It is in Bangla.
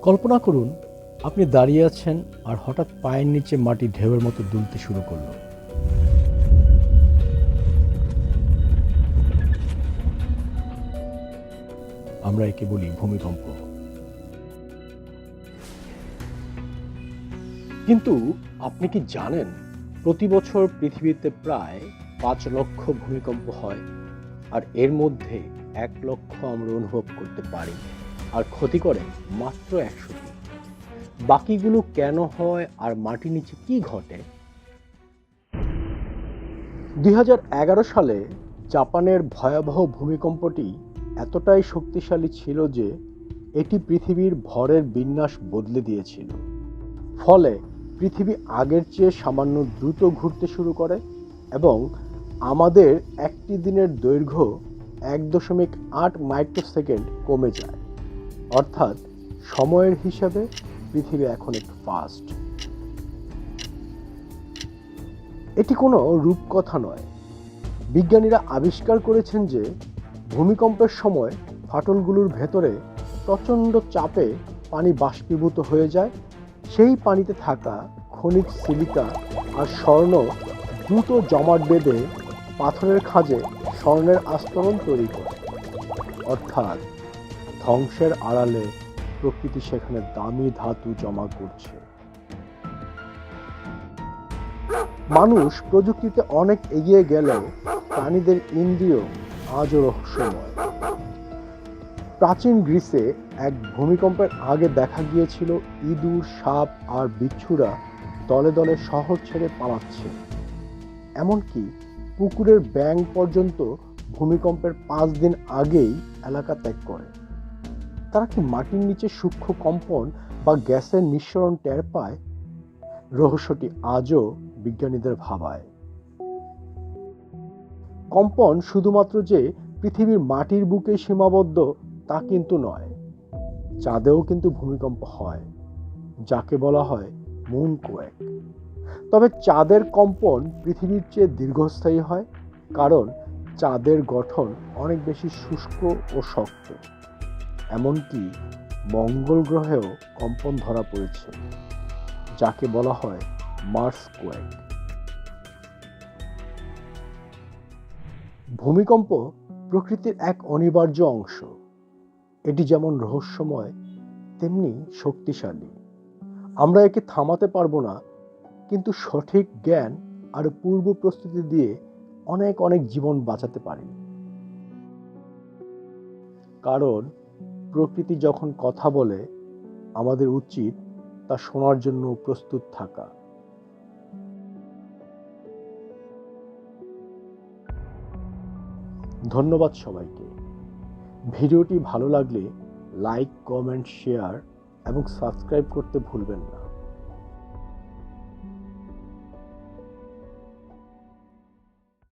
কল্পনা করুন আপনি দাঁড়িয়ে আছেন আর হঠাৎ পায়ের নিচে মাটি ঢেউয়ের মতো দুলতে শুরু করলো। আমরা একে বলি ভূমিকম্প। কিন্তু আপনি কি জানেন প্রতি বছর পৃথিবীতে প্রায় 5 লক্ষ ভূমিকম্প হয়, আর এর মধ্যে 1 লক্ষ আমরা অনুভব করতে পারি আর ক্ষতি করে মাত্র 100টি। বাকিগুলো কেন হয় আর মাটির নিচে কি ঘটে? 2011 সালে জাপানের ভয়াবহ ভূমিকম্পটি এতটাই শক্তিশালী ছিল যে এটি পৃথিবীর ভরের বিন্যাস বদলে দিয়েছিল। ফলে পৃথিবী আগের চেয়ে সামান্য দ্রুত ঘুরতে শুরু করে এবং আমাদের একটি দিনের দৈর্ঘ্য 1.8 মাইক্রোসেকেন্ড কমে যায়। অর্থাৎ সময়ের হিসাবে পৃথিবী এখন একটু ফাস্ট। এটি কোনো রূপকথা নয়। বিজ্ঞানীরা আবিষ্কার করেছেন যে ভূমিকম্পের সময় ফাটলগুলোর ভেতরে প্রচণ্ড চাপে পানি বাষ্পীভূত হয়ে যায়। সেই পানিতে থাকা খনিজ সিলিকা আর স্বর্ণ দ্রুত জমাট বেঁধে পাথরের খাঁজে স্বর্ণের আস্তরণ তৈরি করে। অর্থাৎ ধ্বংসের আড়ালে প্রকৃতি সেখানে দামি ধাতু জমা করছে। মানুষ প্রযুক্তিতে অনেক এগিয়ে গেলেও প্রাণীদের ইন্দ্রিয় আজও রহস্যময়। প্রাচীন গ্রিসে এক ভূমিকম্পের আগে দেখা গিয়েছিল ইঁদুর, সাপ আর বিচ্ছুরা দলে দলে শহর ছেড়ে পালাচ্ছে। এমনকি পুকুরের ব্যাঙ পর্যন্ত ভূমিকম্পের 5 দিন আগেই এলাকা ত্যাগ করে। তারা কি মাটির নিচে সূক্ষ্ম কম্পন বা গ্যাসের নিঃসরণ টের পায়? রহস্যটি আজও বিজ্ঞানীদের ভাবায়। কম্পন শুধুমাত্র যে পৃথিবীর মাটির বুকে সীমাবদ্ধ তা কিন্তু নয়। চাঁদেও কিন্তু ভূমিকম্প হয়, যাকে বলা হয় মুন কোয়েক। তবে চাঁদের কম্পন পৃথিবীর চেয়ে দীর্ঘস্থায়ী হয়, কারণ চাঁদের গঠন অনেক বেশি শুষ্ক ও শক্ত। এমনকি মঙ্গল গ্রহেও কম্পন ধরা পড়েছে, যাকে বলা হয় মার্স কোয়েক। ভূমিকম্প প্রকৃতির এক অনিবার্য অংশ। এটি যেমন রহস্যময় তেমনি শক্তিশালী। আমরা একে থামাতে পারবো না, কিন্তু সঠিক জ্ঞান আর পূর্ব প্রস্তুতি দিয়ে অনেক অনেক জীবন বাঁচাতে পারি। কারণ প্রকৃতি যখন কথা বলে আমাদের উচিত তা শোনার জন্য প্রস্তুত থাকা। ধন্যবাদ সবাইকে। ভিডিওটি ভালো লাগলে লাইক, কমেন্ট, শেয়ার এবং সাবস্ক্রাইব করতে ভুলবেন না।